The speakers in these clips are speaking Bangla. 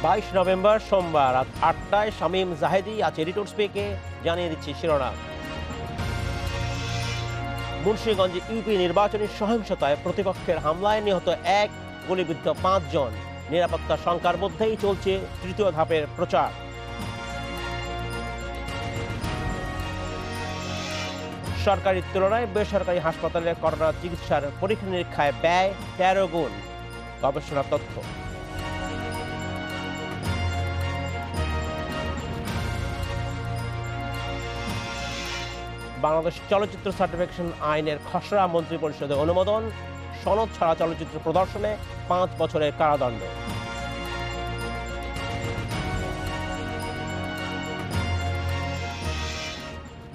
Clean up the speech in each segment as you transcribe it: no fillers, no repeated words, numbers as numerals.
22 নভেম্বর সোমবার রাত 8টায় শামীম জাহেদি আছে এডিটর স্পেকে জানিয়ে দিচ্ছি শিরোনাম। মুন্সিগঞ্জে ইউপি নির্বাচনী সহিংসতায় প্রতিপক্ষের হামলায় নিহত 1, গুলিবিদ্ধ 5 জন। নিরাপত্তা শঙ্কার মধ্যেই চলছে তৃতীয় ধাপের প্রচার। সরকারি তুলনায় বেসরকারি হাসপাতালে করোনা চিকিৎসার পরীক্ষা নিরীক্ষায় ব্যয় 13 গুণ। গবেষণা তথ্য। বাংলাদেশ চলচ্চিত্র সার্টিফিকেশন আইনের খসড়া মন্ত্রিপরিষদের অনুমোদন। সনদ ছাড়া চলচ্চিত্র প্রদর্শনে 5 বছরের কারাদণ্ড।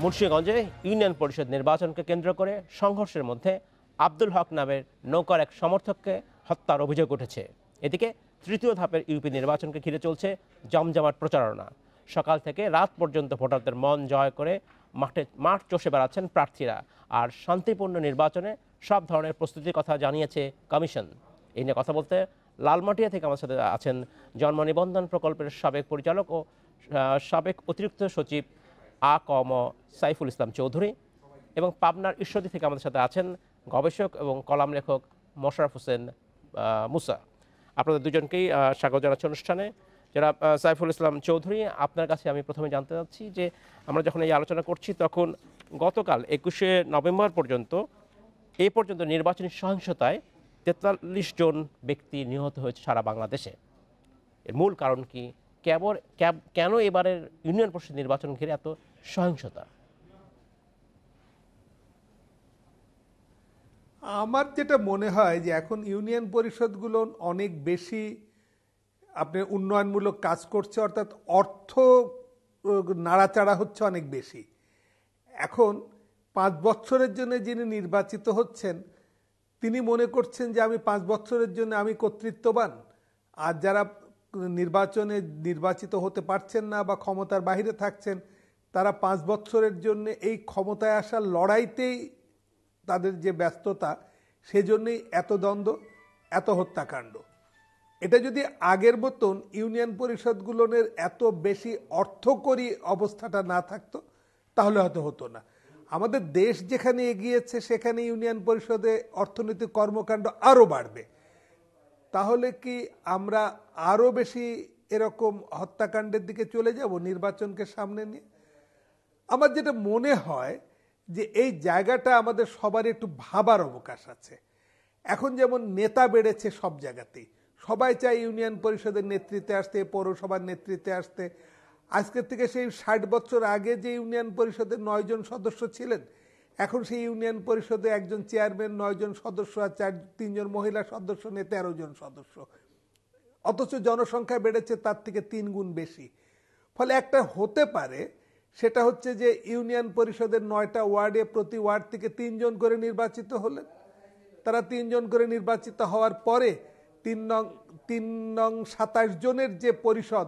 মুন্সিগঞ্জে ইউনিয়ন পরিষদ নির্বাচনকে কেন্দ্র করে সংঘর্ষের মধ্যে আব্দুল হক নামের নৌকার এক সমর্থককে হত্যার অভিযোগ উঠেছে। এদিকে তৃতীয় ধাপের ইউপি নির্বাচনকে ঘিরে চলছে জমজমাট প্রচারণা। সকাল থেকে রাত পর্যন্ত ভোটারদের মন জয় করে মাঠ চষে বেড়াচ্ছেন প্রার্থীরা। আর শান্তিপূর্ণ নির্বাচনে সব ধরনের প্রস্তুতির কথা জানিয়েছে কমিশন। এই নিয়ে কথা বলতে লালমাটিয়া থেকে আমার সাথে আছেন জন্ম নিবন্ধন প্রকল্পের সাবেক পরিচালক ও সাবেক অতিরিক্ত সচিব আ.ক.ম সাইফুল ইসলাম চৌধুরী, এবং পাবনার ঈশ্বরদী থেকে আমাদের সাথে আছেন গবেষক এবং কলাম লেখক মোশাররফ হোসেন মুসা। আপনাদের দুজনকেই স্বাগত জানাচ্ছি অনুষ্ঠানে। যারা সাইফুল ইসলাম চৌধুরী, আপনার কাছে আমি প্রথমে জানতে চাচ্ছি যে আমরা যখন এই আলোচনা করছি তখন গতকাল 21শে নভেম্বর পর্যন্ত এই পর্যন্ত নির্বাচনী সহিংসতায় 43 জন ব্যক্তি নিহত হয়েছে সারা বাংলাদেশে। এর মূল কারণ কি? কেন এবারের ইউনিয়ন পরিষদ নির্বাচন ঘিরে এত সহিংসতা? আমার যেটা মনে হয় যে এখন ইউনিয়ন পরিষদগুলো অনেক বেশি আপনার উন্নয়নমূলক কাজ করছে, অর্থাৎ অর্থ নাড়াচাড়া হচ্ছে অনেক বেশি। এখন 5 বছরের জন্য যিনি নির্বাচিত হচ্ছেন তিনি মনে করছেন যে আমি 5 বছরের জন্য আমি কর্তৃত্ববান, আর যারা নির্বাচনে নির্বাচিত হতে পারছেন না বা ক্ষমতার বাইরে থাকছেন তারা 5 বছরের জন্য এই ক্ষমতায় আসার লড়াইতেই তাদের যে ব্যস্ততা, সেজন্যই এত দ্বন্দ্ব, এত হত্যাকাণ্ড। এটা যদি আগের মতন ইউনিয়ন পরিষদগুলোর এত বেশি অর্থকরী অবস্থাটা না থাকতো তাহলে হয়তো হতো না। আমাদের দেশ যেখানে এগিয়েছে সেখানে ইউনিয়ন পরিষদে অর্থনৈতিক কর্মকাণ্ড আরও বাড়বে। তাহলে কি আমরা আরও বেশি এরকম হত্যাকাণ্ডের দিকে চলে যাব নির্বাচনকে সামনে নিয়ে? আমার যেটা মনে হয় যে এই জায়গাটা আমাদের সবার একটু ভাবার অবকাশ আছে। এখন যেমন নেতা বেড়েছে সব জায়গাতেই, সবাই চায় ইউনিয়ন পরিষদের নেতৃত্বে আসতে, পৌরসভার নেতৃত্বে আসতে। আজকের থেকে সেই 60 বছর আগে যে ইউনিয়ন পরিষদের 9 জন সদস্য ছিলেন, এখন সেই ইউনিয়ন পরিষদে একজন চেয়ারম্যান, 9 জন সদস্য, আর 3 জন মহিলা সদস্য নিয়ে 13 জন সদস্য। অথচ জনসংখ্যা বেড়েছে তার থেকে 3 গুণ বেশি। ফলে একটা হতে পারে, সেটা হচ্ছে যে ইউনিয়ন পরিষদের 9টা ওয়ার্ডে প্রতি ওয়ার্ড থেকে 3 জন করে নির্বাচিত হলেন। তারা 3 জন করে নির্বাচিত হওয়ার পরে 3 নং 27 জনের যে পরিষদ,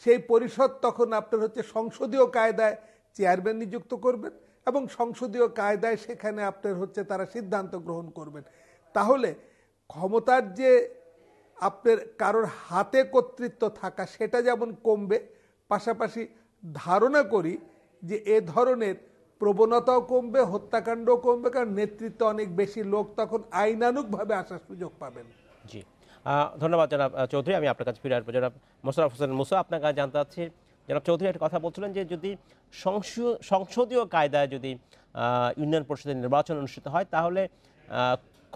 সেই পরিষদ তখন আপনার হচ্ছে সংসদীয় কায়দায় চেয়ারম্যান নিযুক্ত করবেন এবং সংসদীয় কায়দায় সেখানে আপনার হচ্ছে তারা সিদ্ধান্ত গ্রহণ করবেন। তাহলে ক্ষমতার যে আপনার কারোর হাতে কর্তৃত্ব থাকা সেটা যেমন কমবে, পাশাপাশি ধারণা করি যে এ ধরনের প্রবণতাও কমবে, হত্যাকাণ্ডও কমবে, কারণ নেতৃত্বে অনেক বেশি লোক তখন আইনানুগভাবে আসার সুযোগ পাবেন। জি, ধন্যবাদ জনাব চৌধুরী। আমি আপনার কাছে ফিরে আসবো। জনাব মোশাররফ হোসেন মুসা, আপনার কাছে জানতে চাচ্ছি, জনাব চৌধুরী একটা কথা বলছিলেন যে যদি সংসদীয় কায়দায় যদি ইউনিয়ন পরিষদের নির্বাচন অনুষ্ঠিত হয় তাহলে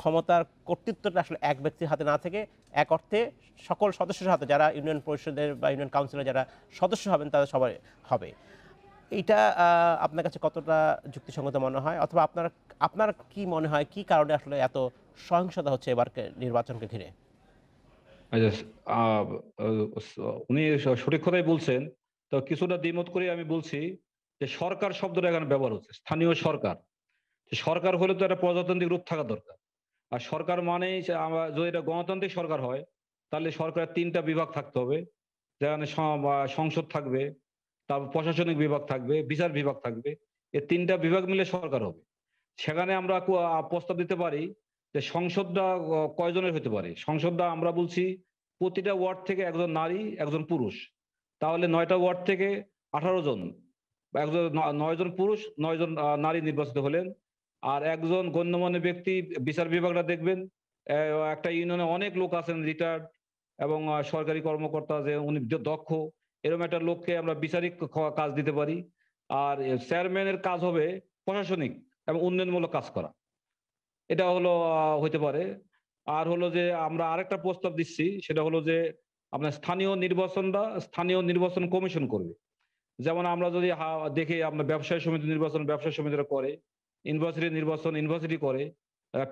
ক্ষমতার কর্তৃত্বটা আসলে এক ব্যক্তির হাতে না থেকে এক অর্থে সকল সদস্যের হাতে, যারা ইউনিয়ন পরিষদের বা ইউনিয়ন কাউন্সিলের যারা সদস্য হবেন তাদের সবাই হবে। এইটা আপনার কাছে কতটা যুক্তিসঙ্গত মনে হয়, অথবা আপনার কি মনে হয় কি কারণে আসলে এত সহিংসতা হচ্ছে এবার নির্বাচনকে ঘিরে? উনি সঠিক কথাই বলছেন। তো কিছুটা দ্বিমত করে আমি বলছি যে সরকার শব্দটা এখানে ব্যবহার হচ্ছে, স্থানীয় সরকার। সরকার হলে তো একটা প্রজাতান্ত্রিক রূপ থাকা দরকার। আর সরকার মানেই যদি এটা গণতান্ত্রিক সরকার হয় তাহলে সরকারের 3টা বিভাগ থাকতে হবে, যেখানে সংসদ থাকবে, তারপর প্রশাসনিক বিভাগ থাকবে, বিচার বিভাগ থাকবে। এই 3টা বিভাগ মিলে সরকার হবে। সেখানে আমরা প্রস্তাব দিতে পারি যে সংসদটা কয়জনের হতে পারে। সংসদটা আমরা বলছি প্রতিটা ওয়ার্ড থেকে একজন নারী একজন পুরুষ, তাহলে 9টা ওয়ার্ড থেকে 18 জন, বা একজন 9 জন পুরুষ 9 জন নারী নির্বাচিত হলেন। আর একজন গণ্যমান্য ব্যক্তি বিচার বিভাগটা দেখবেন। একটা ইউনিয়নে অনেক লোক আছেন রিটায়ার্ড এবং সরকারি কর্মকর্তা যে উনি দক্ষ, এরকম একটা লোককে আমরা বিচারিক কাজ দিতে পারি। আর চেয়ারম্যানের কাজ হবে প্রশাসনিক এবং উন্নয়নমূলক কাজ করা। এটা হলো হইতে পারে। আর হলো যে আমরা আরেকটা প্রস্তাব দিচ্ছি, সেটা হলো যে আপনার স্থানীয় নির্বাচনটা স্থানীয় নির্বাচন কমিশন করবে। যেমন আমরা যদি দেখি আপনার ব্যবসায়ী সমিতি নির্বাচন ব্যবসায়ী সমিতিরা করে, ইউনিভার্সিটি নির্বাচন ইউনিভার্সিটি করে,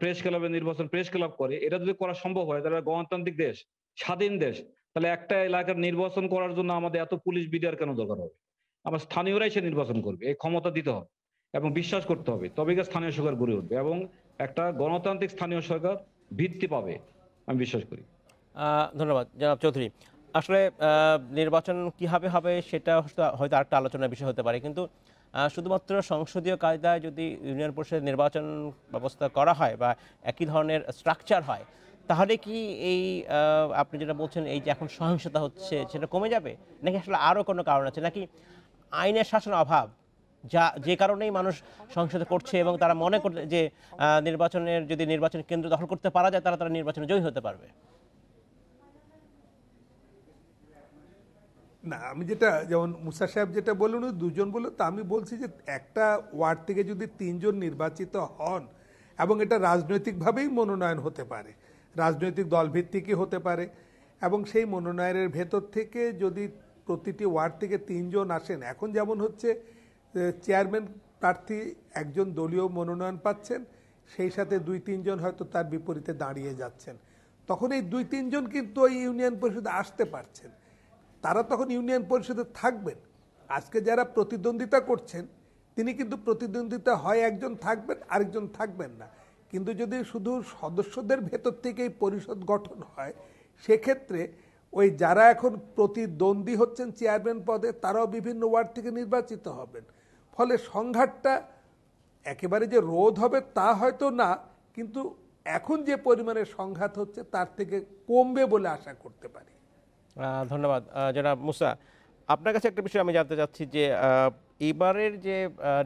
প্রেস ক্লাবের নির্বাচন প্রেস ক্লাব করে। এটা যদি করা সম্ভব হয় তাহলে গণতান্ত্রিক দেশ, স্বাধীন দেশ, তাহলে একটা এলাকার নির্বাচন করার জন্য আমাদের এত পুলিশ বিডিআর কেন দরকার হবে? আমার স্থানীয়রাই সে নির্বাচন করবে, এই ক্ষমতা দিতে হবে এবং বিশ্বাস করতে হবে, তবে গিয়ে স্থানীয় সরকার গড়ে উঠবে এবং একটা গণতান্ত্রিক স্থানীয় সরকার ভিত্তি পাবে, আমি বিশ্বাস করি। ধন্যবাদ জনাব চৌধুরী। আসলে নির্বাচন কিভাবে হবে সেটা হয়তো আরেকটা আলোচনার বিষয় হতে পারে, কিন্তু শুধুমাত্র সংসদীয় কায়দায় যদি ইউনিয়ন পরিষদের নির্বাচন ব্যবস্থা করা হয় বা একই ধরনের স্ট্রাকচার হয়, তাহলে কি এই আপনি যেটা বলছেন এই যে এখন সহিংসতা হচ্ছে সেটা কমে যাবে, নাকি আসলে আরও কোনো কারণ আছে, নাকি আইনের শাসনের অভাব যে কারণেই মানুষ সংসদে করছে এবং তারা মনে করে যে নির্বাচন কেন্দ্র দখল করতে পারা যায় তারা নির্বাচনে জয়ী হতে পারবে? না, আমি যেটা যেমন মুসা সাহেব যেটা বললেন দুজন বললো, তা আমি বলছি যে একটা ওয়ার্ড থেকে যদি 3 জন নির্বাচিত হন এবং এটা রাজনৈতিকভাবেই মনোনয়ন হতে পারে, রাজনৈতিক দল ভিত্তিকই হতে পারে, এবং সেই মনোনয়নের ভেতর থেকে যদি প্রতিটি ওয়ার্ড থেকে 3 জন আসেন, এখন যেমন হচ্ছে চেয়ারম্যান প্রার্থী একজন দলীয় মনোনয়ন পাচ্ছেন, সেই সাথে 2-3 জন হয়তো তার বিপরীতে দাঁড়িয়ে যাচ্ছেন, তখন এই 2-3 জন কিন্তু ওই ইউনিয়ন পরিষদে আসতে পারছেন, তারা তখন ইউনিয়ন পরিষদে থাকবেন। আজকে যারা প্রতিদ্বন্দ্বিতা করছেন তিনি কিন্তু প্রতিদ্বন্দ্বিতা হয় একজন থাকবেন আরেকজন থাকবেন না, কিন্তু যদি শুধু সদস্যদের ভেতর থেকে এই পরিষদ গঠন হয়, সেক্ষেত্রে ওই যারা এখন প্রতিদ্বন্দ্বী হচ্ছেন চেয়ারম্যান পদে তারাও বিভিন্ন ওয়ার্ড থেকে নির্বাচিত হবেন, ফলে সংঘাতটা একেবারে যে রোধ হবে তা হয়তো না, কিন্তু এখন যে পরিমাণে সংঘাত হচ্ছে তার থেকে কমবে বলে আশা করতে পারি। ধন্যবাদ জনাব মুসা। আপনার কাছে একটা বিষয় আমি জানতে চাচ্ছি যে এবারের যে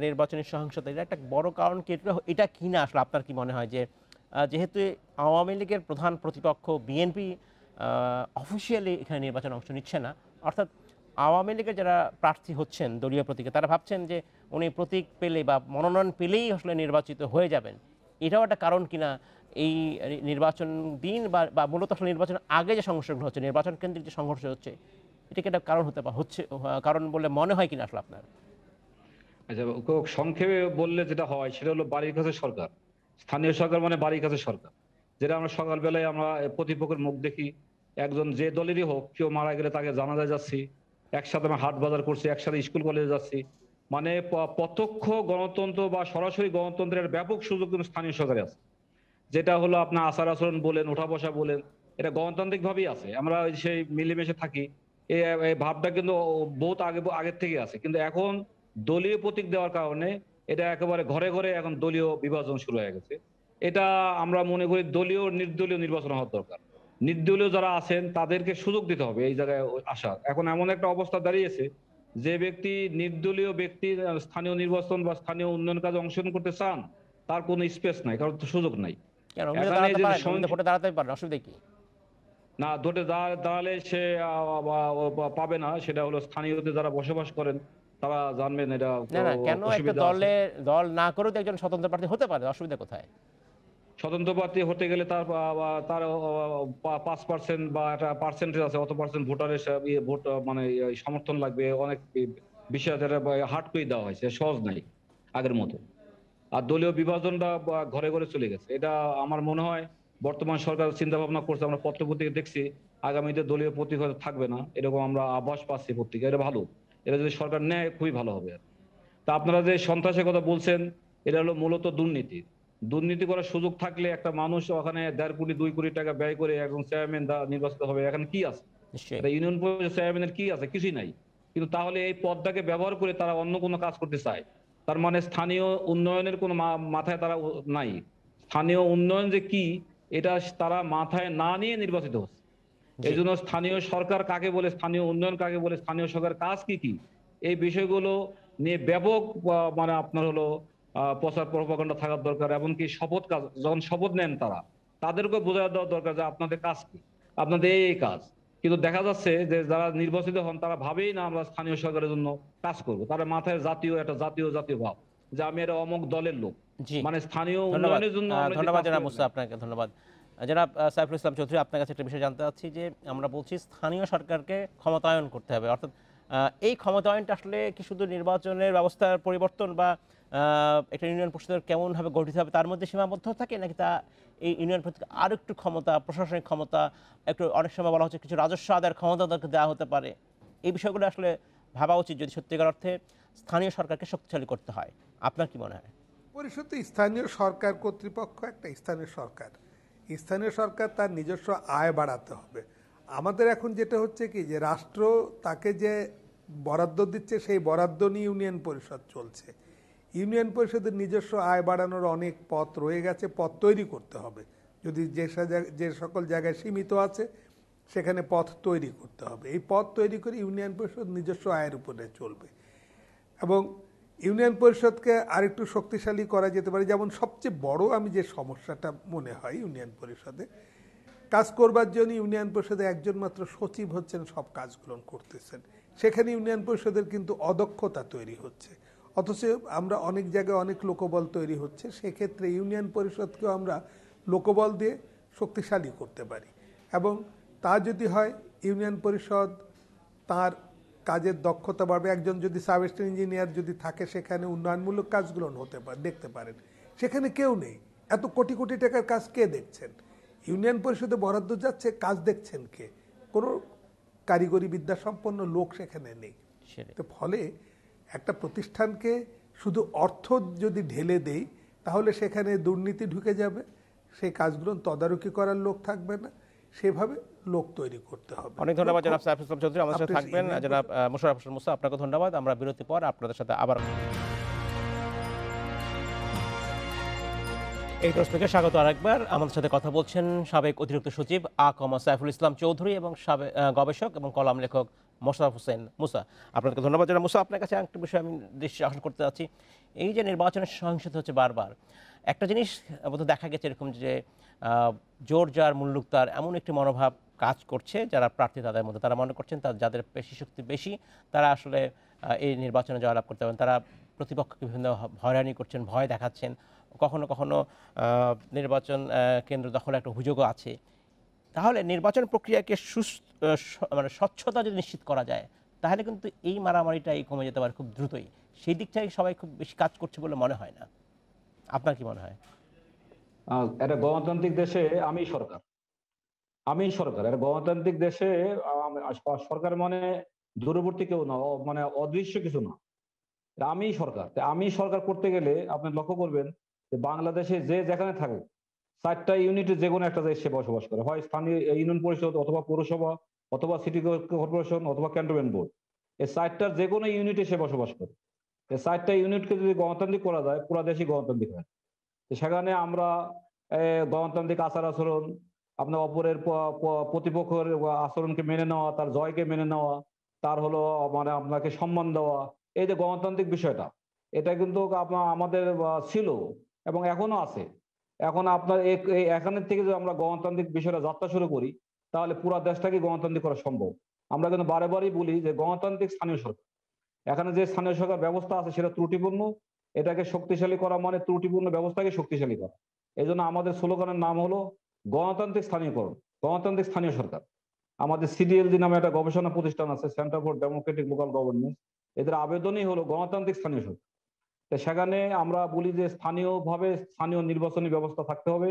নির্বাচনী সহিংসতা, এটা একটা বড় কারণ কি, এটা কি না আসলে আপনার কি মনে হয় যে যেহেতু আওয়ামী লীগের প্রধান প্রতিপক্ষ বিএনপি অফিসিয়ালি এখানে নির্বাচনে অংশ নিচ্ছে না, অর্থাৎ আওয়ামী লীগের যারা প্রার্থী হচ্ছেন দলীয় প্রতীকে তারা ভাবছেন যে উনি প্রতীক পেলে বা মনোনয়ন পেলেই আসলে নির্বাচিত হয়ে যাবেন, এটাও একটা কারণ কিনা এই নির্বাচন দিন বা মূলত আসলে নির্বাচনের আগে যে সংঘর্ষগুলো হচ্ছে, নির্বাচন কেন্দ্রিক যে সংঘর্ষ হচ্ছে, এটা কি একটা কারণ হচ্ছে কারণ বলে মনে হয় কিনা আসলে আপনার? আচ্ছা, সংক্ষেপে বললে যেটা হয় সেটা হলো বাড়ির কাছে সরকার, স্থানীয় সরকার মানে বাড়ির কাছে সরকার। যেটা আমরা সকালবেলায় আমরা প্রতিপক্ষের মুখ দেখি, একজন যে দলেরই হোক কেউ মারা গেলে তাকে জানাজায় যাচ্ছি, একসাথে আমরা হাট বাজার করছি, একসাথে স্কুল কলেজে যাচ্ছি, মানে প্রত্যক্ষ গণতন্ত্র বা সরাসরি গণতন্ত্রের ব্যাপক সুযোগ কিন্তু স্থানীয় সরকারে আছে। যেটা হলো আপনার আচার আচরণ বলেন, ওঠা বসা বলেন, এটা গণতান্ত্রিক ভাবেই আছে, আমরা সেই মিলেমিশে থাকি, এই ভাবটা কিন্তু বহুত আগের থেকে আছে। কিন্তু এখন দলীয় প্রতীক দেওয়ার কারণে এটা একেবারে ঘরে ঘরে এখন দলীয় বিভাজন শুরু হয়ে গেছে। এটা আমরা মনে করি দলীয় নির্দলীয় নির্বাচন হওয়ার দরকার। নির্দলীয় যারা আছেন তাদেরকে সুযোগ দিতে হবে এই জায়গায় আসার। এখন এমন একটা অবস্থা দাঁড়িয়েছে যে ব্যক্তি নির্দলীয় ব্যক্তি স্থানীয় নির্বাচন বা স্থানীয় উন্নয়ন কাজে অংশগ্রহণ করতে চান, তার কোনো স্পেস নাই, কারণ সুযোগ নাই। কেন উনি তো এখানে দাঁড়াতে যে পারেন, উনি তো ভোটে দাঁড়াতে পারেন, অসুবিধা কি? না, ভোটে দাঁড়ালে সে পাবে না, সেটা হলো স্থানীয়তে যারা বসবাস করেন তারা জানবেন এটা না না, কেন একটা অসুবিধা আছে। দল না করেও তো একজন স্বতন্ত্র প্রার্থী হতে পারে, অসুবিধা কোথায়? স্বতন্ত্র প্রার্থী হতে গেলে তার 5% বা একটা পার্সেন্টেজ আছে, অত পার্সেন্ট ভোটারের ভোট মানে সমর্থন লাগবে, অনেক বিষয় যেটা হার্ড করে দেওয়া হয়েছে, সহজ নাই আগের মতো। আর দলীয় বিভাজনটা ঘরে ঘরে চলে গেছে। এটা আমার মনে হয় বর্তমান সরকার চিন্তা ভাবনা করছে, আমরা পত্রপত্রিকা দেখছি আগামীতে দলীয় প্রতীক হয়তো থাকবে না, এরকম আমরা আভাস পাচ্ছি পত্রিকা। এটা ভালো, এটা যদি সরকার নেয় খুবই ভালো হবে। তা আপনারা যে সন্ত্রাসের কথা বলছেন, এটা হলো মূলত দুর্নীতি। দুর্নীতি করার সুযোগ থাকলে একটা মানুষ ওখানে 1.5 কোটি 2 কোটি টাকা ব্যয় করে একজন চেয়ারম্যান নির্বাচিত হবে, এখানে কি আছে? নিশ্চয়ই। এটা ইউনিয়ন পরিষদ চেয়ারম্যানের কি আছে? কিছুই নাই। কিন্তু তাহলে এই পদটাকে ব্যবহার করে তারা অন্য কোনো কাজ করতে চায়, তার মানে স্থানীয় উন্নয়নের কোনো মাথায় তারা নাই। স্থানীয় উন্নয়ন যে কি এটা তারা মাথায় না নিয়ে নির্বাচিত হচ্ছে। এই জন্য স্থানীয় সরকার কাকে বলে, স্থানীয় উন্নয়ন কাকে বলে, স্থানীয় সরকার কাজ কি কি, এই বিষয়গুলো নিয়ে ব্যাপক মানে আপনার হলো প্রচার প্রপাগান্ডা থাকার দরকার। এমনকি শপথ কাজ যখন শপথ নেন তারা, তাদেরকে বোঝায় দেওয়া দরকার যে আপনাদের কাজ কি, আপনাদের এই কাজ। কিন্তু দেখা যাচ্ছে যে যারা নির্বাচিত হন তারা ভাবেই না আমরা স্থানীয় সরকারের জন্য কাজ করব। তার মাথায় জাতীয় ভাব যে আমি এটা অমুক দলের লোক, জি, মানে স্থানীয় ধন্যবাদ। উন্নয়নের জন্য আমরা যে ধন্যবাদ কাজ জনাব করি মুসা, না। আপনাকে ধন্যবাদ। জনাব সাইফুল ইসলাম চৌধুরী, আপনার কাছে একটা বিষয় জানতে চাচ্ছি যে আমরা বলছি স্থানীয় সরকারকে ক্ষমতায়ন করতে হবে, অর্থাৎ এই ক্ষমতায়নটা আসলে কি শুধু নির্বাচনের ব্যবস্থার পরিবর্তন বা একটা ইউনিয়ন পরিষদের কেমনভাবে গঠিত হবে তার মধ্যে সীমাবদ্ধ থাকে, নাকি তা এই ইউনিয়ন পরিষদকে আরও একটু ক্ষমতা, প্রশাসনিক ক্ষমতা, একটু অনেক সময় বলা হচ্ছে কিছু রাজস্ব আদায়ের ক্ষমতা তাদেরকে দেওয়া হতে পারে? এই বিষয়গুলো আসলে ভাবা উচিত যদি সত্যিকার অর্থে স্থানীয় সরকারকে শক্তিশালী করতে হয়। আপনার কি মনে হয়? পরিষদ তো স্থানীয় সরকার কর্তৃপক্ষ, একটা স্থানীয় সরকার। স্থানীয় সরকার তার নিজস্ব আয় বাড়াতে হবে। আমাদের এখন যেটা হচ্ছে কি, যে রাষ্ট্র তাকে যে বরাদ্দ দিচ্ছে সেই বরাদ্দ নিয়ে ইউনিয়ন পরিষদ চলছে। ইউনিয়ন পরিষদের নিজস্ব আয় বাড়ানোর অনেক পথ রয়ে গেছে, পথ তৈরি করতে হবে। যদি যে সকল জায়গায় সীমিত আছে সেখানে পথ তৈরি করতে হবে। এই পথ তৈরি করে ইউনিয়ন পরিষদ নিজস্ব আয়ের উপরে চলবে। এবং ইউনিয়ন পরিষদকে আরেকটু শক্তিশালী করা যেতে পারে। যেমন সবচেয়ে বড় আমি যে সমস্যাটা মনে হয় ইউনিয়ন পরিষদে, কাজ করবার জন্য ইউনিয়ন পরিষদে একজন মাত্র সচিব হচ্ছেন, সব কাজগুলো করতেছেন। সেখানে ইউনিয়ন পরিষদের কিন্তু অদক্ষতা তৈরি হচ্ছে। অথচ আমরা অনেক জায়গায় অনেক লোকবল তৈরি হচ্ছে, সেক্ষেত্রে ইউনিয়ন পরিষদকেও আমরা লোকবল দিয়ে শক্তিশালী করতে পারি। এবং তা যদি হয়, ইউনিয়ন পরিষদ তার কাজের দক্ষতা বাড়বে। একজন যদি সাব ইঞ্জিনিয়ার যদি থাকে, সেখানে উন্নয়নমূলক কাজগুলো হতে পারে, দেখতে পারেন। সেখানে কেউ নেই, এত কোটি কোটি টাকার কাজ কে দেখছেন? ইউনিয়ন পরিষদে বরাদ্দ যাচ্ছে, কাজ দেখছেন কে? কোনো কারিগরি বিদ্যাসম্পন্ন লোক সেখানে নেই। তো ফলে একটা প্রতিষ্ঠানকে শুধু অর্থ যদি ঢেলে দেই, তাহলে সেখানে দুর্নীতি ঢুকে যাবে, সেই কাজগুলো তদারকি করার লোক থাকবে না। সেভাবে লোক তৈরি করতে হবে। অনেক ধন্যবাদ জনাব সাইফুল ইসলাম চৌধুরী, আমাদের সাথে থাকবেন। জনাব মোশাররফ হোসেন মুসা, আপনাকে ধন্যবাদ। আমরা বিরতি পর আপনাদের সাথে আবার এই প্রশ্নকে স্বাগত। আরেকবার আমাদের সাথে কথা বলছেন সাবেক অতিরিক্ত সচিব সাইফুল ইসলাম চৌধুরী এবং সাবেক গবেষক এবং কলাম লেখক মোশাররফ হোসেন মুসা। আপনাকে ধন্যবাদ জনাব মুসা। আপনার কাছে একটা বিষয় আমি দৃষ্টি আকর্ষণ করতে চাচ্ছি। এই যে নির্বাচনের সহিংসতা হচ্ছে বারবার, একটা জিনিস বোধহয় দেখা গেছে এরকম যে জোর যার মুল্লুক তার, এমন একটি মনোভাব কাজ করছে যারা প্রার্থী তাদের মধ্যে। তারা মনে করছেন যাদের পেশি শক্তি বেশি তারা আসলে এই নির্বাচনে জয়লাভ করতে পারেন। তারা প্রতিপক্ষকে বিভিন্ন হয়রানি করছেন, ভয় দেখাচ্ছেন, কখনো কখনো নির্বাচন কেন্দ্র দখলে একটা অভিযোগও আছে। তাহলে নির্বাচন প্রক্রিয়াকে মানে স্বচ্ছতা যদি নিশ্চিত করা যায়, তাহলে কিন্তু এই মারামারিটাই কমে যেতে পারে খুব দ্রুতই। সেই দিকটাই সবাই খুব বেশি কাজ করছে বলে মনে হয় না। আপনার কি মনে হয়? একটা গণতান্ত্রিক দেশে আমি সরকার, একটা গণতান্ত্রিক দেশে সরকার মানে দূরবর্তী কেউ না, মানে অদৃশ্য কিছু না। আমি সরকার, আমি সরকার করতে গেলে আপনি লক্ষ্য করবেন যে বাংলাদেশে যে যেখানে থাকুক, 4টা ইউনিটে যে কোনো একটা দেশে বসবাস করে, হয় স্থানীয় ইউনিয়ন পরিষদ অথবা পৌরসভা অথবা সিটি কর্পোরেশন অথবা ক্যান্টনমেন্ট বোর্ড। এই 4টার যে কোনো ইউনিটে সে বসবাস করে। এই 4টা ইউনিটকে যদি গণতান্ত্রিক করা যায়, পুরো দেশই গণতান্ত্রিক হয়। সেখানে আমরা গণতান্ত্রিক আচার আচরণ, আপনার অপরের প্রতিপক্ষের আচরণকে মেনে নেওয়া, তার জয়কে মেনে নেওয়া, তার হলো মানে আপনাকে সম্মান দেওয়া, এই যে গণতান্ত্রিক বিষয়টা, এটা কিন্তু আমাদের ছিল এবং এখনো আছে। এখন আপনার এখানের থেকে যদি আমরা গণতান্ত্রিক বিষয়টা যাত্রা শুরু করি, তাহলে পুরো দেশটাকে গণতান্ত্রিক করা সম্ভব। আমরা কিন্তু বারে বারেই বলি যে গণতান্ত্রিক স্থানীয় সরকার, এখানে যে স্থানীয় সরকার ব্যবস্থা আছে সেটা ত্রুটিপূর্ণ। এটাকে শক্তিশালী করা মানে ত্রুটিপূর্ণ ব্যবস্থাকে শক্তিশালী করা। এই জন্য আমাদের স্লোগানের নাম হলো গণতান্ত্রিক স্থানীয়করণ, গণতান্ত্রিক স্থানীয় সরকার। আমাদের সিডিএলজি নামে একটা গবেষণা প্রতিষ্ঠান আছে, centre for Democratic local governance, এদের আবেদনই হলো গণতান্ত্রিক স্থানীয় সরকার। সেখানে আমরা বলি যে স্থানীয়ভাবে স্থানীয় নির্বাচনী ব্যবস্থা থাকতে হবে।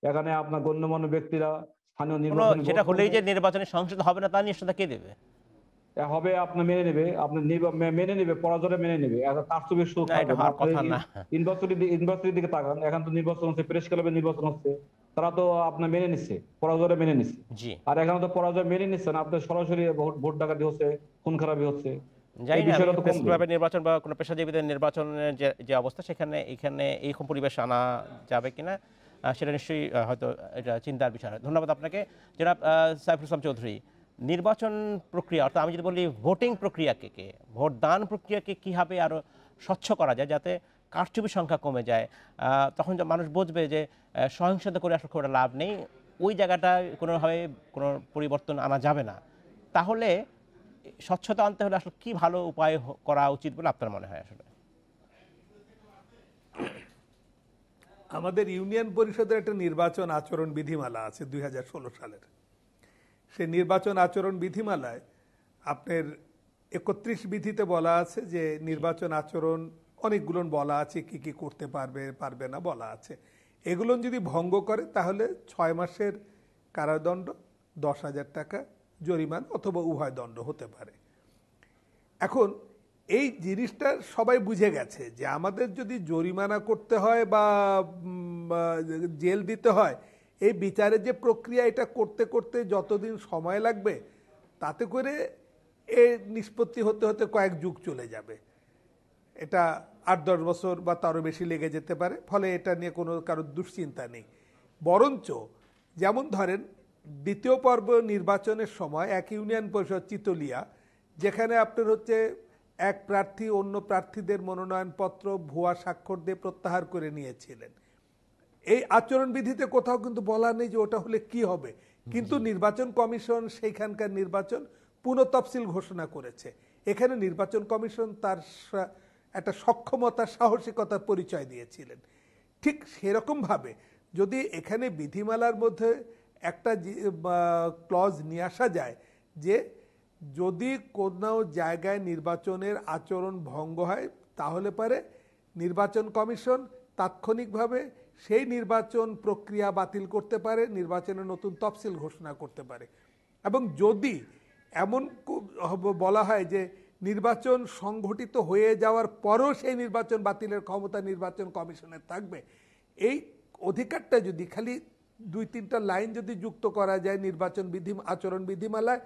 এখানে আপনার গণ্যমান্য ব্যক্তিরা স্থানীয় নির্বাচনী যেটা হলেই যে নির্বাচনের সংসদ হবে না, তার নিশ্চয়তা কে দেবে? হবে, আপনি মেনে নেবে, আপনি মেনে নেবে, পরাজয় মেনে নেবে। তার তো বেশ ইউনিভার্সিটির দিকে তাকান, এখন তো নির্বাচন হচ্ছে, প্রেস ক্লাবের নির্বাচন হচ্ছে, তারা তো আপনার মেনে নিচ্ছে, পরাজয় মেনে নিচ্ছে। আর এখানে তো পরাজয় মেনে নিচ্ছে না, আপনার সরাসরি ভোট ডাকাতি হচ্ছে, খুন খারাপি হচ্ছে। জানি না প্রেস ক্লাবের নির্বাচন বা কোনো পেশাজীবীদের নির্বাচনের যে অবস্থা, এখানে এইরকম পরিবেশ আনা যাবে কিনা সেটা নিশ্চয়ই হয়তো এটা চিন্তার বিষয়। ধন্যবাদ আপনাকে জনাব সাইফুল ইসলাম চৌধুরী। নির্বাচন প্রক্রিয়া অর্থাৎ আমি যদি বলি ভোটিং প্রক্রিয়াকে ভোটদান প্রক্রিয়াকে কীভাবে আরও স্বচ্ছ করা যায় যাতে কারচুপির সংখ্যা কমে যায়, তখন মানুষ বুঝবে যে সহিংসতা করে আসলে খুব একটা লাভ নেই, ওই জায়গাটা কোনোভাবে কোনো পরিবর্তন আনা যাবে না। তাহলে স্বচ্ছতা আনতে হলে আসলে কী ভালো উপায় করা উচিত বলে আপনার মনে হয়? আসলে আমাদের ইউনিয়ন পরিষদের একটা নির্বাচন আচরণ বিধিমালা আছে 2016 সালের। সেই নির্বাচন আচরণ বিধিমালায় আপনার 31 বিধিতে বলা আছে যে নির্বাচন আচরণ অনেকগুলো বলা আছে কি কি করতে পারবে পারবে না বলা আছে। এগুলো যদি ভঙ্গ করে তাহলে 6 মাসের কারাদণ্ড, 10,000 টাকা জরিমানা অথবা উভয় দণ্ড হতে পারে। এখন এই জিনিসটা সবাই বুঝে গেছে যে আমাদের যদি জরিমানা করতে হয় বা জেল দিতে হয়, এই বিচারের যে প্রক্রিয়া এটা করতে করতে যতদিন সময় লাগবে তাতে করে এর নিষ্পত্তি হতে হতে কয়েক যুগ চলে যাবে। এটা 8-10 বছর বা তারও বেশি লেগে যেতে পারে। ফলে এটা নিয়ে কোনো কারোর দুশ্চিন্তা নেই। বরঞ্চ যেমন ধরেন দ্বিতীয় পর্ব নির্বাচনের সময় এক ইউনিয়ন পরিষদ চিতলিয়া, যেখানে আপনার হচ্ছে এক প্রার্থী অন্য প্রার্থীদের মনোনয়নপত্র ভুয়া স্বাক্ষর দিয়ে প্রত্যাহার করে নিয়েছিলেন। এই আচরণবিধিতে কোথাও কিন্তু বলা নেই যে ওটা হলে কি হবে, কিন্তু নির্বাচন কমিশন সেইখানকার নির্বাচন পুনঃতফসিল ঘোষণা করেছে। এখানে নির্বাচন কমিশন তার একটা সক্ষমতা, সাহসিকতার পরিচয় দিয়েছিলেন। ঠিক সেরকমভাবে যদি এখানে বিধিমালার মধ্যে একটা ক্লজ নিয়ে আসা যায় যে যদি কোনো জায়গায় নির্বাচনের আচরণ ভঙ্গ হয় তাহলে পারে নির্বাচন কমিশন তাৎক্ষণিকভাবে সেই নির্বাচন প্রক্রিয়া বাতিল করতে পারে, নির্বাচনের নতুন তফসিল ঘোষণা করতে পারে। এবং যদি এমন বলা হয় যে নির্বাচন সংঘটিত হয়ে যাওয়ার পরও সেই নির্বাচন বাতিলের ক্ষমতা নির্বাচন কমিশনের থাকবে, এই অধিকারটা যদি খালি 2-3টা লাইন যদি যুক্ত করা যায় নির্বাচন বিধি আচরণ বিধিমালায়,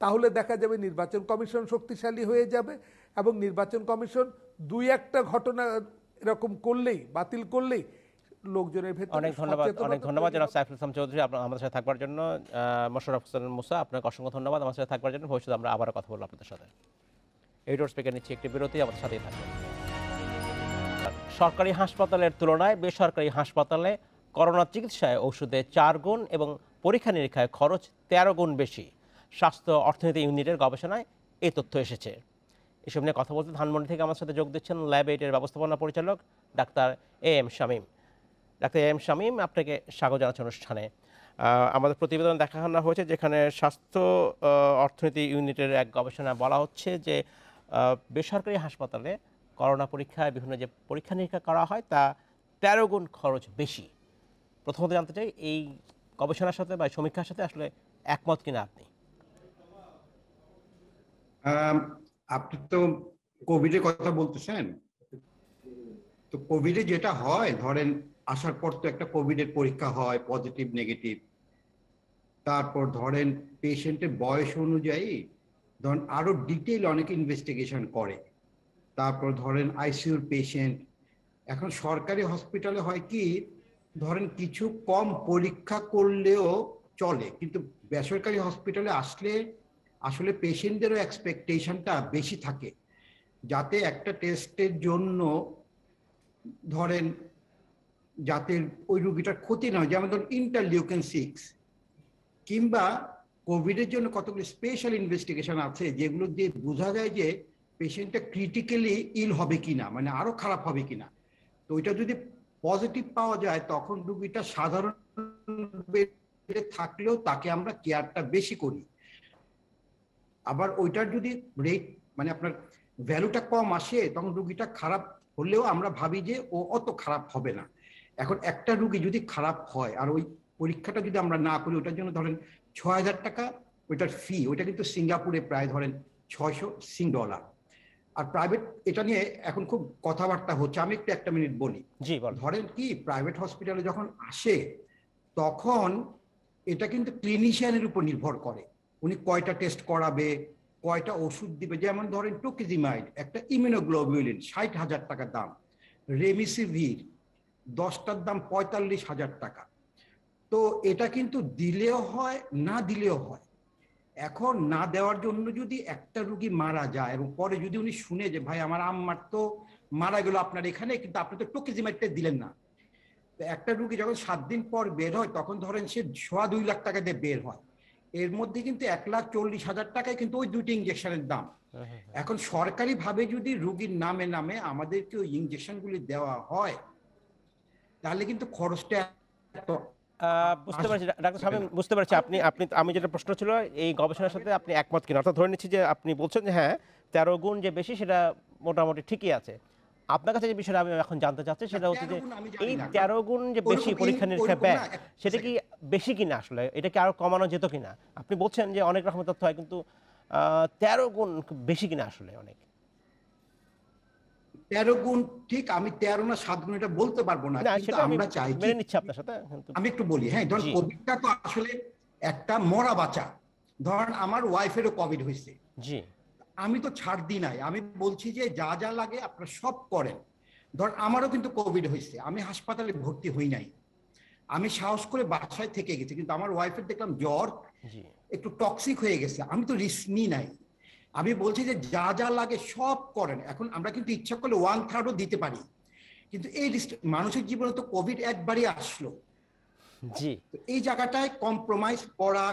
তাহলে দেখা যাবে নির্বাচন কমিশন শক্তিশালী হয়ে যাবে এবং নির্বাচন কমিশন 2-1টা ঘটনা এরকম করলেই, বাতিল করলেই লোকজনের ভেতরে অনেক ধন্যবাদ জনাব সাইফুল ইসলাম চৌধুরী আমাদের সাথে থাকবার জন্য। মোশাররফ হোসেন মুসা, আপনাকে অসংখ্য ধন্যবাদ আমাদের সাথে থাকবার জন্য। ভবিষ্যতে আমরা আবারও কথা বলবো আপনাদের সাথে। এডিটর স্পিকার নিচ্ছি একটি বিরতি, আমাদের সাথেই থাকবেন। সরকারি হাসপাতালের তুলনায় বেসরকারি হাসপাতালে করোনা চিকিৎসায় ওষুধে 4 গুণ এবং পরীক্ষা নিরীক্ষায় খরচ 13 গুণ বেশি। স্বাস্থ্য অর্থনীতি ইউনিটের গবেষণায় এই তথ্য এসেছে। এসব নিয়ে কথা বলতে ধানমন্ডি থেকে আমার সাথে যোগ দিচ্ছেন ল্যাব 8-এর ব্যবস্থাপনা পরিচালক doctor M Shamim. Doctor M Shamim, আপনাকে স্বাগত জানাচ্ছি অনুষ্ঠানে। আমাদের প্রতিবেদন দেখানো হয়েছে যেখানে স্বাস্থ্য অর্থনীতি ইউনিটের এক গবেষণা বলা হচ্ছে যে বেসরকারি হাসপাতালে করোনা পরীক্ষায় বিভিন্ন যে পরীক্ষা নিরীক্ষা করা হয় তা 13 গুণ খরচ বেশি। প্রথমত জানতে চাই এই গবেষণার সাথে বা সমীক্ষার সাথে আসলে একমত কিনা আপনি? আপনি তো কোভিডের কথা বলতেছেন, তো কোভিডে যেটা হয় ধরেন আসার পর তো একটা কোভিডের পরীক্ষা হয়, পজিটিভ নেগেটিভ। তারপর ধরেন পেশেন্টের বয়স অনুযায়ী ধরেন আরো ডিটেইল অনেক ইনভেস্টিগেশন করে। তারপর ধরেন আইসিইউর পেশেন্ট, এখন সরকারি হসপিটালে হয় কি ধরেন কিছু কম পরীক্ষা করলেও চলে, কিন্তু বেসরকারি হসপিটালে আসলে আসলে পেশেন্টদেরও এক্সপেকটেশনটা বেশি থাকে যাতে একটা টেস্টের জন্য ধরেন যাতে ওই রুগীটার ক্ষতি না হয়। যেমন ধরুন ইন্টারলিউকেন 6 কিংবা কোভিডের জন্য কতগুলো স্পেশাল ইনভেস্টিগেশন আছে যেগুলো দিয়ে বোঝা যায় যে পেশেন্টটা ক্রিটিক্যালি ইল হবে কিনা, মানে আরো খারাপ হবে কিনা। তো ওইটা যদি পজিটিভ পাওয়া যায় তখন রুগীটা সাধারণ বেডে থাকলেও তাকে আমরা কেয়ারটা বেশি করি। আবার ওইটার যদি রেট মানে আপনার ভ্যালুটা কম আসে তখন রুগীটা খারাপ হলেও আমরা ভাবি যে ও অত খারাপ হবে না। এখন একটা রুগী যদি খারাপ হয় আর ওই পরীক্ষাটা যদি আমরা না করি, ওটার জন্য ধরেন 6,000 টাকা ওইটার ফি, ওইটা কিন্তু সিঙ্গাপুরে প্রায় ধরেন $600। আর প্রাইভেট এটা নিয়ে এখন খুব কথাবার্তা হচ্ছে, আমি একটু একটা মিনিট বলি। ধরেন কি প্রাইভেট হসপিটালে যখন আসে তখন এটা কিন্তু ক্লিনিশিয়ানের উপর নির্ভর করে, উনি কয়টা টেস্ট করাবে, কয়টা ওষুধ দিবে। যেমন ধরেন টুকিজিমাইড একটা ইমিউনোগ্লোবুলিন 60,000 টাকা দাম, রেমিসিভির 10টার দাম 45,000 টাকা। তো এটা কিন্তু দিলেও হয়, না দিলেও হয়। এখন না দেওয়ার জন্য যদি একটা রুগী মারা যায় এবং পরে যদি উনি শুনে যে ভাই আমার আম্মার তো মারা গেল আপনার এখানে, কিন্তু আপনি তো টোকেজিমাইটটা দিলেন না। তো একটা রুগী যখন 7 দিন পর বের হয় তখন ধরেন সে 2.5 লাখ টাকা দিয়ে বের হয়। এর মধ্যে কিন্তু 1,40,000 টাকায় কিন্তু ওই 2টি ইঞ্জেকশনের দাম। এখন সরকারি ভাবে যদি রুগীর নামে নামে আমাদেরকে ওই ইঞ্জেকশনগুলি দেওয়া হয় তাহলে কিন্তু খরচটা এত বুঝতে পারছি ডাক্তার আসবে শামীম, না। বুঝতে পারছি আপনি আপনি আমি যেটা প্রশ্ন ছিল এই গবেষণার সাথে আপনি একমত কিনা, অর্থাৎ ধরে নিচ্ছি যে আপনি বলছেন যে হ্যাঁ 13 গুণ যে বেশি সেটা মোটামুটি ঠিকই আছে। আপনার কাছে যে বিষয়টা আমি এখন জানতে চাচ্ছি সেটা হচ্ছে 13 যে গুণ আমি জানি এই না, 13 গুণ যে বেশি ওরকম পরীক্ষা নিরীক্ষা ওরকম ব্যয় না, এক সেটা কি সেকেন্ড। বেশি কিনা, আসলে এটা কি আরো কমানো যেত কিনা? আপনি বলছেন যে অনেক রকমের তথ্য হয় কিন্তু 13 গুণ খুব বেশি কিনা আসলে অনেক? 13 গুণ ঠিক, আমি 13 না 7 গুণ এটা বলতে পারবো না, না কিন্তু সেটা আমি আমরা চাইছি। মেনে নিচ্ছি আপনার সাথে, কিন্তু আমি একটু বলি, হ্যাঁ, ধরুন জি কোভিডটা তো আসলে একটা মরা বাঁচা। ধরেন আমার ওয়াইফেরও কোভিড হয়েছে, জি আমি তো ছাড় দিই নাই, আমি বলছি যে যা যা লাগে আপনারা সব করেন। ধর আমারও কিন্তু কোভিড হয়েছে, আমি হাসপাতালে ভর্তি হই নাই, আমি সাহস করে বাসায় থেকে গেছি, কিন্তু আমার ওয়াইফের দেখলাম জ্বর জি একটু টক্সিক হয়ে গেছে, আমি তো রিস্ক নিই নাই। আমি বলছি যে যা যা লাগে সব করেন। এখন আমরা কিন্তু ইচ্ছা করলে 1/3ও দিতে পারি, কিন্তু এই রিস্ক, মানুষের জীবনে তো কোভিড একবারই আসলো। জি তো এই জায়গাটায় কম্প্রোমাইজ করা,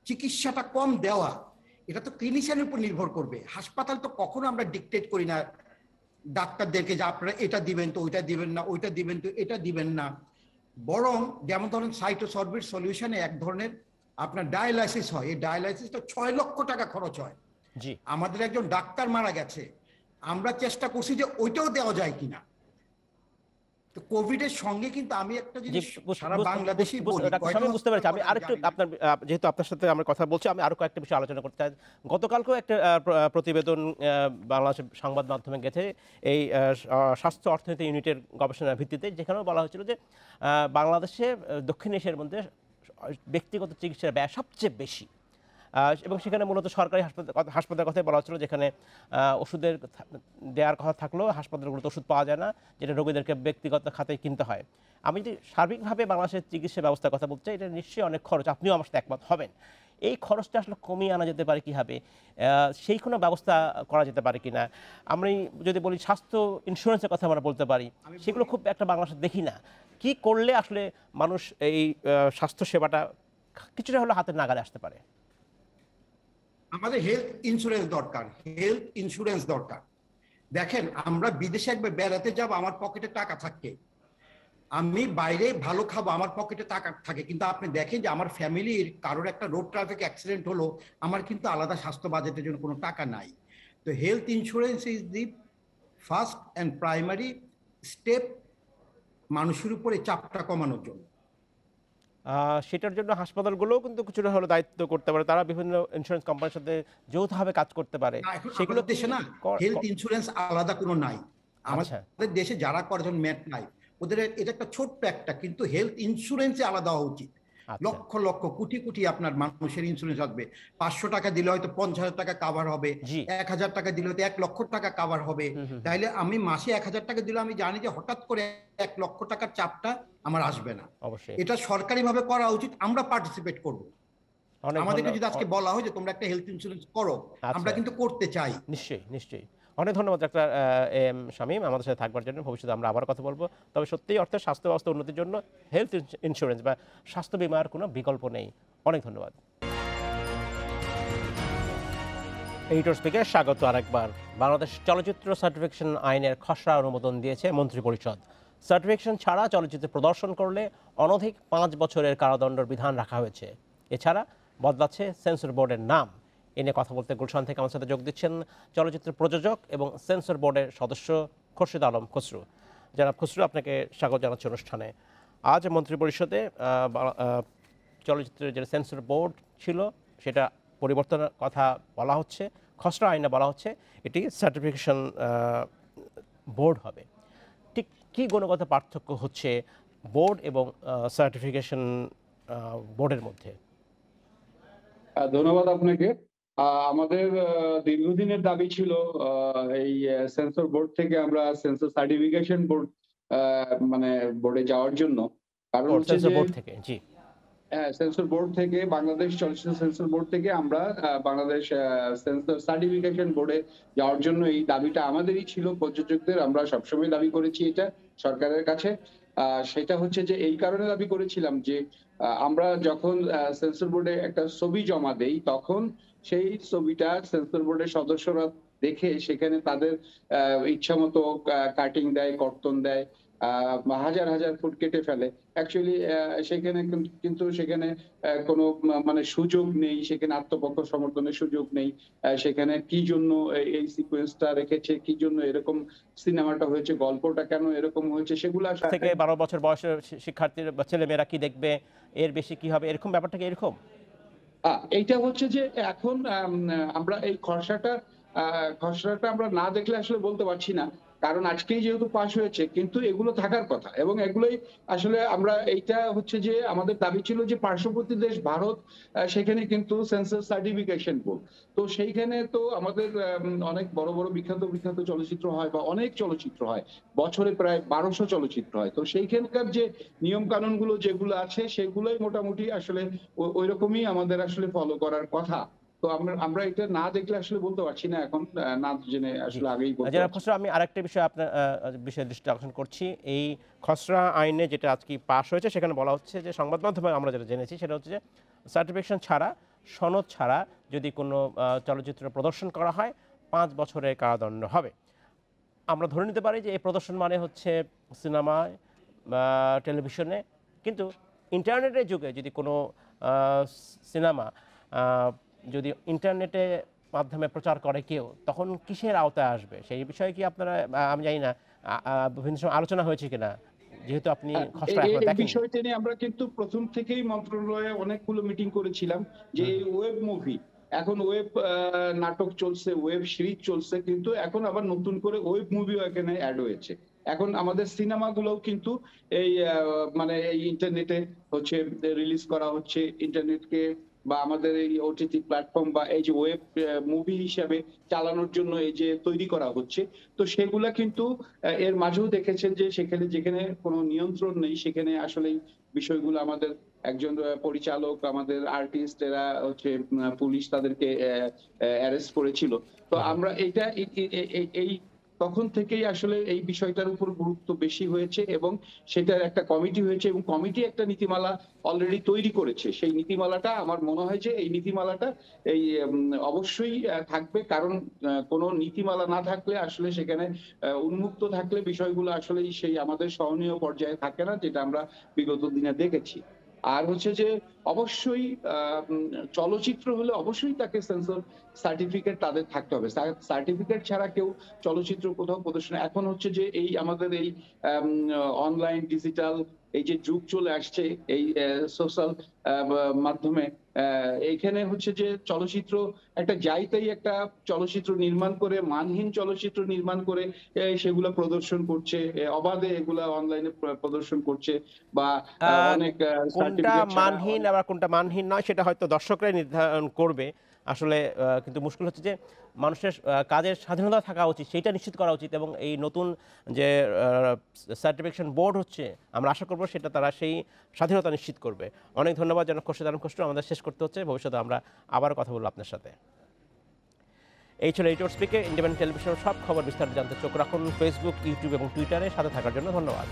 চিকিৎসাটা কম দেওয়া, এটা তো ক্লিনিশিয়ানের উপর নির্ভর করবে। হাসপাতাল তো কখনো আমরা ডিকটেট করি না ডাক্তারদেরকে যে আপনারা এটা দিবেন তো ওইটা দিবেন না, ওইটা দিবেন তো এটা দিবেন না। বরং যেমন ধরেন সাইটোসরবির সলিউশনে এক ধরনের আপনার ডায়ালাইসিস হয়, এই ডায়ালাইসিসটা 6 লক্ষ টাকা খরচ হয়। জি আমাদের একজন ডাক্তার মারা গেছে, আমরা চেষ্টা করছি যে ওইটাও দেওয়া যায় কিনা। তো কোভিড এর সঙ্গে কিন্তু আমি একটা জি জিনিস সারা বাংলাদেশেই বলি, ডাক্তার কয়টা স্বামী বুঝতে হসপিটাল পেরেছি। আমি করে আরেকটু জানি না। আপনার যেহেতু আপনার সাথে আমরা কথা বলছি, আমি আরো কয়েকটা বিষয় আলোচনা করতে চাই। গতকালকেও একটা প্রতিবেদন বাংলাদেশের সংবাদ মাধ্যমে গেছে এই স্বাস্থ্য অর্থনীতি ইউনিটের গবেষণার ভিত্তিতে, যেখানেও বলা হয়েছিল যে বাংলাদেশে দক্ষিণ এশিয়ার মধ্যে ব্যক্তিগত চিকিৎসার ব্যয় সবচেয়ে বেশি। এবং সেখানে মূলত সরকারি হাসপাতালের কথাই বলা হচ্ছিল, যেখানে ওষুধের দেওয়ার কথা থাকলেও হাসপাতালগুলোতে ওষুধ পাওয়া যায় না, যেটা রোগীদেরকে ব্যক্তিগত খাতে কিনতে হয়। আমি যদি সার্বিকভাবে বাংলাদেশের চিকিৎসা ব্যবস্থার কথা বলতে চাই, এটা নিশ্চয়ই অনেক খরচ, আপনিও আমার সাথে একমত হবেন। এই খরচটা আসলে কমিয়ে আনা যেতে পারে কীভাবে, সেই কোনো ব্যবস্থা করা যেতে পারে কিনা? আমি যদি বলি স্বাস্থ্য ইন্স্যুরেন্সের কথা আমরা বলতে পারি, সেগুলো খুব একটা বাংলাদেশে দেখি না। কি করলে আসলে মানুষ এই স্বাস্থ্য সেবাটা কিছুটা হলে হাতের নাগালে আসতে পারে? আমাদের হেলথ ইন্স্যুরেন্স দরকার, হেলথ ইন্স্যুরেন্স দরকার। দেখেন আমরা বিদেশে একবার বেড়াতে যাব, আমার পকেটে টাকা থাকে, আমি বাইরে ভালো খাবো, আমার পকেটে টাকা থাকে, কিন্তু আপনি দেখেন যে আমার ফ্যামিলির কারোর একটা রোড ট্রাফিক অ্যাক্সিডেন্ট হলো, আমার কিন্তু আলাদা স্বাস্থ্য বাজেটের জন্য কোনো টাকা নাই। তো health insurance is the first and primary step মানুষের উপরে চাপটা কমানোর জন্য। সেটার জন্য হাসপাতালগুলোও কিন্তু কিছুটা হলো দায়িত্ব করতে পারে, তারা বিভিন্ন ইন্স্যুরেন্স কোম্পানির সাথে যৌথভাবে কাজ করতে পারে। না, এখন সেগুলো আমাদের দেশে না হেলথ ইন্স্যুরেন্স আলাদা কোনো নাই। আচ্ছা আমাদের দেশে যারা করে, যেমন ম্যাট লাইফ, ওদের এটা একটা ছোট্ট একটা, কিন্তু হেলথ ইন্স্যুরেন্সে আলাদা হওয়া উচিত। আচ্ছা লক্ষ লক্ষ কোটি কোটি আপনার মানুষের ইন্স্যুরেন্স আসবে। 500 টাকা দিলে হয়তো 50,000 টাকা কাভার হবে, জি 1,000 টাকা দিলে হয়তো 1 লক্ষ টাকা কাভার হবে। হুম হুম হুম। তাইলে আমি মাসে 1,000 টাকা দিলে আমি জানি যে হঠাৎ করে 1 লক্ষ টাকার চাপটা আমার আসবে না। অবশ্যই। এটা সরকারিভাবে করা উচিত, আমরা পার্টিসিপেট করব। অনেক আমাদেরকে ধন্যবাদ। যদি আজকে বলা হয় যে তোমরা একটা হেলথ ইন্স্যুরেন্স করো, আমরা আচ্ছা কিন্তু করতে চাই। নিশ্চয়ই নিশ্চয়ই। অনেক ধন্যবাদ ডাক্তার এম শামীম আমাদের সাথে থাকবার জন্য। ভবিষ্যতে আমরা আবার কথা বলবো। তবে সত্যিই অর্থে স্বাস্থ্য ব্যবস্থা উন্নতির জন্য হেলথ ইন্স্যুরেন্স বা স্বাস্থ্য বীমার কোনো বিকল্প নেই। অনেক ধন্যবাদ। এডিটর স্পিকে স্বাগত আরেকবার। বাংলাদেশ চলচ্চিত্র সার্টিফিকেশন আইনের খসড়া অনুমোদন দিয়েছে মন্ত্রিপরিষদ। সার্টিফিকেশন ছাড়া চলচ্চিত্র প্রদর্শন করলে অনধিক 5 বছরের কারাদণ্ডের বিধান রাখা হয়েছে। এছাড়া বদলাচ্ছে সেন্সর বোর্ডের নাম। এ নিয়ে কথা বলতে গুলশান থেকে আমার সাথে যোগ দিচ্ছেন চলচ্চিত্র প্রযোজক এবং সেন্সর বোর্ডের সদস্য খোরশেদ আলম খসরু। জনাব খসরু, আপনাকে স্বাগত জানাচ্ছি অনুষ্ঠানে। আজ মন্ত্রিপরিষদে চলচ্চিত্রের যে সেন্সর বোর্ড ছিল সেটা পরিবর্তনের কথা বলা হচ্ছে, খসড়া আইনে বলা হচ্ছে এটি সার্টিফিকেশন বোর্ড হবে। ঠিক কী গুণগত পার্থক্য হচ্ছে বোর্ড এবং সার্টিফিকেশন বোর্ডের মধ্যে? ধন্যবাদ আপনাকে। আমাদের দীর্ঘদিনের দাবি ছিল এই সেন্সর বোর্ড থেকে আমরা সেন্সর সার্টিফিকেশন বোর্ড মানে বোর্ডে যাওয়ার জন্য। কারণ বোর্ড, হচ্ছে সেন্সর যে বোর্ড থেকে, জি। সেন্সর বোর্ড থেকে, বাংলাদেশ চলচ্চিত্র সেন্সর বোর্ড থেকে আমরা বাংলাদেশ সেন্সর সার্টিফিকেশন বোর্ডে যাওয়ার জন্য এই দাবিটা আমাদেরই ছিল, প্রযোজকদের। আমরা সবসময় দাবি করেছি এটা সরকারের কাছে। সেটা হচ্ছে যে এই কারণে দাবি করেছিলাম যে আমরা যখন সেন্সর বোর্ডে একটা ছবি জমা দেই, তখন সেই ছবিটা সেন্সর বোর্ডের সদস্যরা দেখে সেখানে তাদের ইচ্ছা মতো কাটিং দেয়, কর্তন দেয়, হাজার হাজার ফুট কেটে ফেলে। অ্যাকচুয়ালি সেখানে কিন্তু সেখানে কোনো মানে সুযোগ নেই, সেখানে আত্মপক্ষ সমর্থনের সুযোগ নেই। সেখানে কি জন্য এই সিকোয়েন্সটা রেখেছে, কি জন্য এরকম সিনেমাটা হয়েছে, গল্পটা কেন এরকম হয়েছে, সেগুলো থেকে 12 বছর বয়সের শিক্ষার্থীর বা ছেলেমেয়েরা কি দেখবে, এর বেশি কি হবে, এরকম ব্যাপারটা কি এরকম? এইটা হচ্ছে যে এখন আমরা এই খসড়াটা আমরা না দেখলে আসলে বলতে পারছি না। কারণ আজকেই যেহেতু পাশ হয়েছে, কিন্তু এগুলো থাকার কথা, এবং এগুলোই আসলে আমরা, এইটা হচ্ছে যে আমাদের দাবি ছিল যে পার্শ্ববর্তী দেশ ভারত, সেখানে কিন্তু সেন্সর সার্টিফিকেশন বোর্ড, তো সেইখানে তো আমাদের অনেক বড় বড় বিখ্যাত বিখ্যাত চলচ্চিত্র হয়, বা অনেক চলচ্চিত্র হয়, বছরে প্রায় 1200 চলচ্চিত্র হয়। তো সেইখানকার যে নিয়ম কানুন গুলো যেগুলো আছে, সেগুলোই মোটামুটি আসলে ওই রকমই আমাদের আসলে ফলো করার কথা। তো আমরা এটা না দেখলে আসলে বলতে পারছি না, এখন না জেনে আসলে আগেই বলতে জনাব পারছি। খসরু, আমি আরেকটা বিষয় আপনার বিষয়ে দৃষ্টি আকর্ষণ করছি। এই খসড়া আইনে যেটা আজকে পাশ হয়েছে, সেখানে বলা হচ্ছে যে, সংবাদ মাধ্যমে আমরা যেটা জেনেছি সেটা হচ্ছে যে, সার্টিফিকেশন ছাড়া, সনদ ছাড়া যদি কোনো চলচ্চিত্র প্রদর্শন করা হয় 5 বছরের কারাদণ্ড হবে। আমরা ধরে নিতে পারি যে এই প্রদর্শন মানে হচ্ছে সিনেমায় বা টেলিভিশনে, কিন্তু ইন্টারনেটের যুগে যদি কোনো সিনেমা যদি ইন্টারনেটে মাধ্যমে প্রচার করে কেউ, তখন কিসের আওতায় আসবে সেই বিষয়ে কি আপনারা, আমি জানি না বিভিন্ন সময় আলোচনা হয়েছে কিনা, যেহেতু আপনি খসড়া এখনো এই দেখেননি। বিষয়টা নিয়ে আমরা কিন্তু প্রথম থেকেই মন্ত্রণালয়ে অনেকগুলো মিটিং করেছিলাম যে এই ওয়েব মুভি, এখন ওয়েব নাটক চলছে, ওয়েব সিরিজ চলছে, কিন্তু এখন আবার নতুন করে ওয়েব মুভিও এখানে অ্যাড হয়েছে। এখন আমাদের সিনেমাগুলোও কিন্তু এই মানে এই ইন্টারনেটে হচ্ছে রিলিজ করা হচ্ছে, ইন্টারনেটকে বা আমাদের এই ওটিটি প্ল্যাটফর্ম বা এই যে ওয়েব মুভি হিসাবে চালানোর জন্য এই যে তৈরি করা হচ্ছে। তো সেগুলা কিন্তু এর মাঝেও দেখেছেন যে সেখানে যেখানে কোনো নিয়ন্ত্রণ নেই, সেখানে আসলে বিষয়গুলো আমাদের একজন পরিচালক, আমাদের আর্টিস্ট, এরা হচ্ছে পুলিশ তাদেরকে অ্যারেস্ট করেছিল। তো আমরা এটা এই তখন থেকেই আসলে এই বিষয়টার উপর গুরুত্ব বেশি হয়েছে, এবং সেটার একটা কমিটি হয়েছে, এবং কমিটি একটা নীতিমালা অলরেডি তৈরি করেছে। সেই নীতিমালাটা, আমার মনে হয় যে এই নীতিমালাটা এই অবশ্যই থাকবে, কারণ কোনো নীতিমালা না থাকলে আসলে সেখানে উন্মুক্ত থাকলে বিষয়গুলো আসলে সেই আমাদের সহনীয় পর্যায়ে থাকে না, যেটা আমরা বিগত দিনে দেখেছি। আর হচ্ছে যে অবশ্যই চলচ্চিত্র হলে অবশ্যই তাকে সেন্সর সার্টিফিকেট তাদের থাকতে হবে। সার্টিফিকেট ছাড়া কেউ চলচ্চিত্র কোথাও প্রদর্শন, এখন হচ্ছে যে এই আমাদের এই অনলাইন ডিজিটাল এই যে যুগ চলে আসছে, এই সোশ্যাল মাধ্যমে, এইখানে হচ্ছে যে চলচ্চিত্র একটা যাইতাই একটা চলচ্চিত্র নির্মাণ করে, মানহীন চলচ্চিত্র নির্মাণ করে সেগুলো প্রদর্শন করছে, অবাধে এগুলা অনলাইনে প্রদর্শন করছে, বা অনেক কোনটা সার্টিফিকেট ছাড়া মানহীন আবার কোনটা মানহীন নয় সেটা হয়তো দর্শকরাই নির্ধারণ করবে আসলে। কিন্তু মুশকিল হচ্ছে যে, মানুষের কাজের স্বাধীনতা থাকা উচিত, সেইটা নিশ্চিত করা উচিত, এবং এই নতুন যে সার্টিফিকেশন বোর্ড হচ্ছে, আমরা আশা করব সেটা তারা সেই স্বাধীনতা নিশ্চিত করবে। অনেক ধন্যবাদ জনাব খোরশেদ আলম খসরু, আমাদের শেষ করতে হচ্ছে, ভবিষ্যতে আমরা আবার কথা বলবো আপনার সাথে। এই ছিল এডিটর স্পিকে। ইন্ডিপেন্ডেন্ট টেলিভিশনের সব খবর বিস্তারিত জানতে চোখ রাখুন ফেসবুক, ইউটিউব এবং টুইটারে। সাথে থাকার জন্য ধন্যবাদ।